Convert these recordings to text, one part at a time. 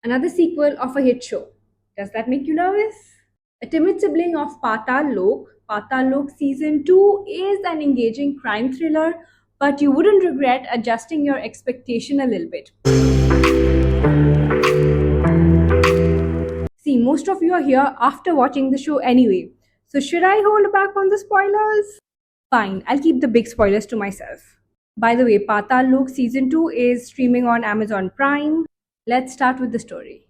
Another sequel of a hit show. Does that make you nervous? A timid sibling of Patal Lok Season 2 is an engaging crime thriller, but you wouldn't regret adjusting your expectation a little bit. See, most of you are here after watching the show anyway, so should I hold back on the spoilers? Fine, I'll keep the big spoilers to myself. By the way, Patal Lok Season 2 is streaming on Amazon Prime. Let's start with the story.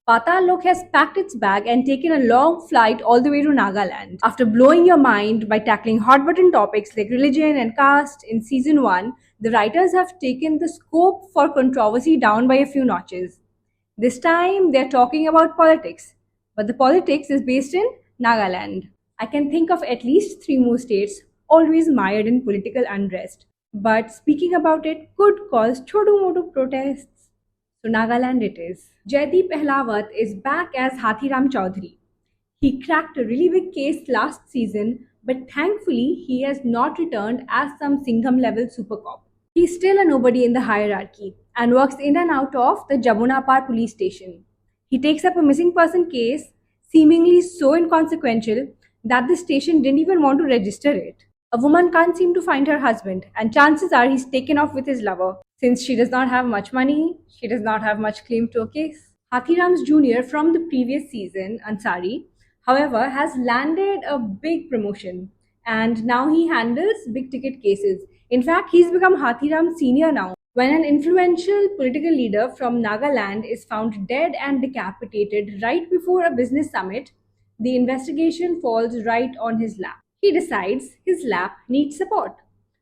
Patal Lok has packed its bag and taken a long flight all the way to Nagaland. After blowing your mind by tackling hot button topics like religion and caste in season 1, the writers have taken the scope for controversy down by a few notches. This time they're talking about politics, but the politics is based in Nagaland. I can think of at least 3 more states always mired in political unrest. But speaking about it could cause chodu motu protests. So Nagaland it is. Jaideep Ahlawat is back as Hathiram Chaudhary. He cracked a really big case last season, but thankfully he has not returned as some Singham level super cop. He's still a nobody in the hierarchy and works in and out of the Jamunapar police station. He takes up a missing person case, seemingly so inconsequential that the station didn't even want to register it. A woman can't seem to find her husband, and chances are he's taken off with his lover. Since she does not have much money, she does not have much claim to a case. Hathiram's junior from the previous season, Ansari, however, has landed a big promotion and now he handles big ticket cases. In fact, he's become Hathiram Senior now. When an influential political leader from Nagaland is found dead and decapitated right before a business summit, the investigation falls right on his lap. He decides his lap needs support.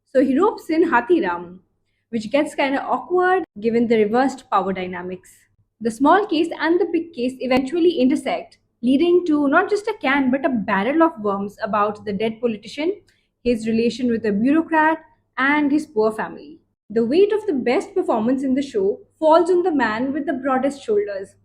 So he ropes in Hathiram, which gets kind of awkward given the reversed power dynamics. The small case and the big case eventually intersect, leading to not just a can but a barrel of worms about the dead politician, his relation with a bureaucrat, and his poor family. The weight of the best performance in the show falls on the man with the broadest shoulders.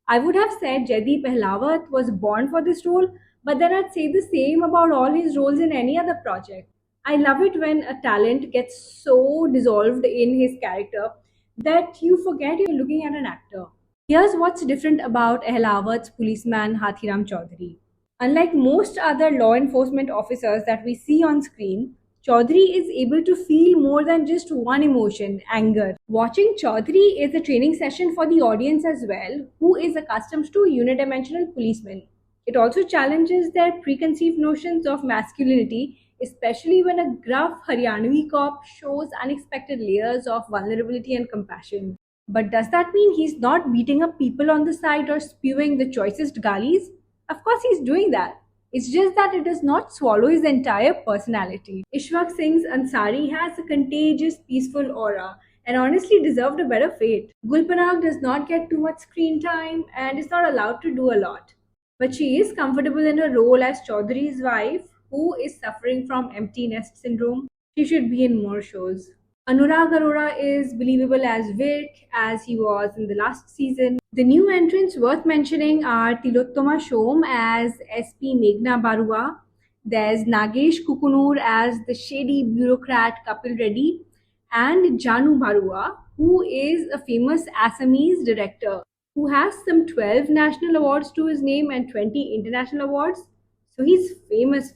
I would have said Jaideep Ahlawat was born for this role, but then I'd say the same about all his roles in any other project. I love it when a talent gets so dissolved in his character that you forget you're looking at an actor. Here's what's different about Ahlawat's policeman Hathiram Chaudhary. Unlike most other law enforcement officers that we see on screen, Chaudhary is able to feel more than just one emotion, anger. Watching Chaudhary is a training session for the audience as well, who is accustomed to unidimensional policemen. It also challenges their preconceived notions of masculinity, especially when a gruff Haryanvi cop shows unexpected layers of vulnerability and compassion. But does that mean he's not beating up people on the side or spewing the choicest galis? Of course, he's doing that. It's just that it does not swallow his entire personality. Ishwak Singh's Ansari has a contagious, peaceful aura and honestly deserved a better fate. Gulpanag does not get too much screen time and is not allowed to do a lot. But she is comfortable in her role as Chaudhary's wife, who is suffering from empty nest syndrome. She should be in more shows. Anurag Arora is believable as Vic, as he was in the last season. The new entrants worth mentioning are Tilottama Shom as SP Meghna Barua. There's Nagesh Kukunur as the shady bureaucrat Kapil Reddy, and Janu Barua, who is a famous Assamese director who has some 12 national awards to his name and 20 international awards. So he's famous.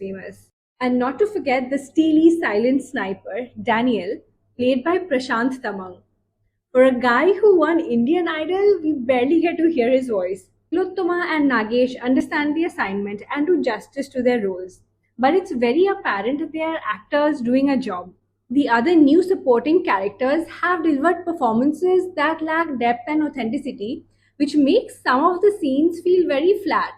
And not to forget the steely silent sniper, Daniel, played by Prashant Tamang. For a guy who won Indian Idol, we barely get to hear his voice. Tilottama and Nagesh understand the assignment and do justice to their roles. But it's very apparent they are actors doing a job. The other new supporting characters have delivered performances that lack depth and authenticity, which makes some of the scenes feel very flat,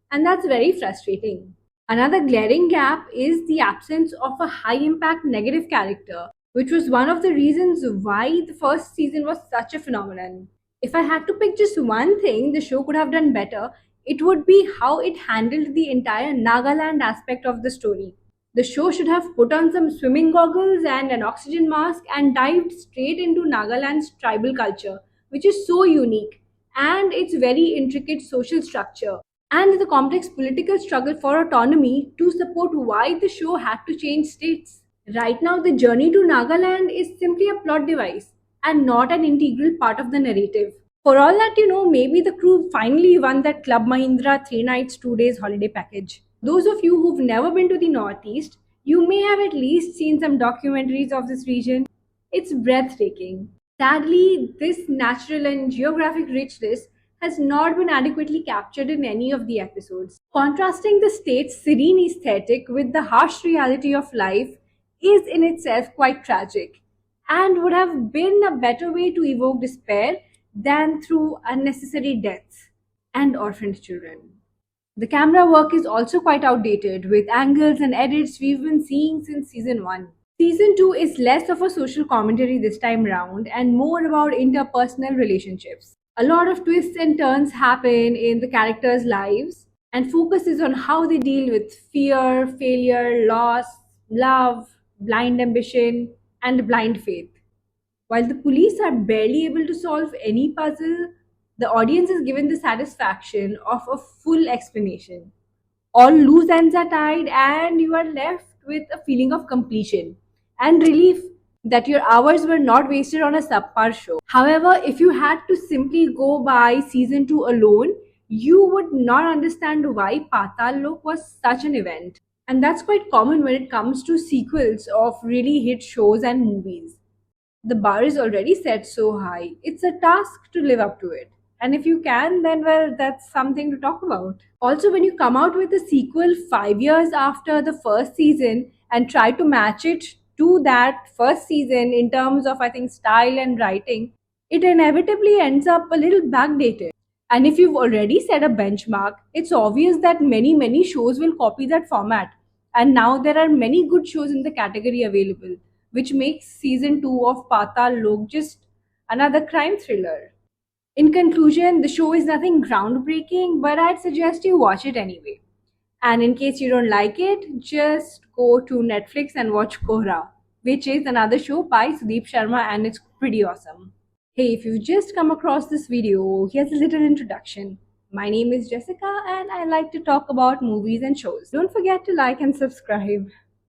and that's very frustrating. Another glaring gap is the absence of a high impact negative character, which was one of the reasons why the first season was such a phenomenon. If I had to pick just one thing the show could have done better, it would be how it handled the entire Nagaland aspect of the story. The show should have put on some swimming goggles and an oxygen mask and dived straight into Nagaland's tribal culture, which is so unique, and its very intricate social structure, and the complex political struggle for autonomy to support why the show had to change states. Right now, the journey to Nagaland is simply a plot device and not an integral part of the narrative. For all that you know, maybe the crew finally won that Club Mahindra 3 nights, 2 days holiday package. Those of you who've never been to the Northeast, you may have at least seen some documentaries of this region. It's breathtaking. Sadly, this natural and geographic richness has not been adequately captured in any of the episodes. Contrasting the state's serene aesthetic with the harsh reality of life is in itself quite tragic and would have been a better way to evoke despair than through unnecessary deaths and orphaned children. The camera work is also quite outdated, with angles and edits we've been seeing since season 1. Season 2 is less of a social commentary this time round and more about interpersonal relationships. A lot of twists and turns happen in the characters' lives and focuses on how they deal with fear, failure, loss, love, blind ambition, and blind faith. While the police are barely able to solve any puzzle, the audience is given the satisfaction of a full explanation. All loose ends are tied, and you are left with a feeling of completion and relief that your hours were not wasted on a subpar show. However, if you had to simply go by season 2 alone, you would not understand why Patal Lok was such an event. And that's quite common when it comes to sequels of really hit shows and movies. The bar is already set so high. It's a task to live up to it. And if you can, then well, that's something to talk about. Also, when you come out with a sequel 5 years after the first season and try to match it to that first season in terms of, I think, style and writing, it inevitably ends up a little backdated. And if you've already set a benchmark, it's obvious that many shows will copy that format. And now there are many good shows in the category available, which makes season 2 of Patal Lok just another crime thriller. In conclusion, the show is nothing groundbreaking, but I'd suggest you watch it anyway. And in case you don't like it, just go to Netflix and watch Kohra, which is another show by Sudeep Sharma, and it's pretty awesome. Hey, if you've just come across this video, here's a little introduction. My name is Jessica and I like to talk about movies and shows. Don't forget to like and subscribe.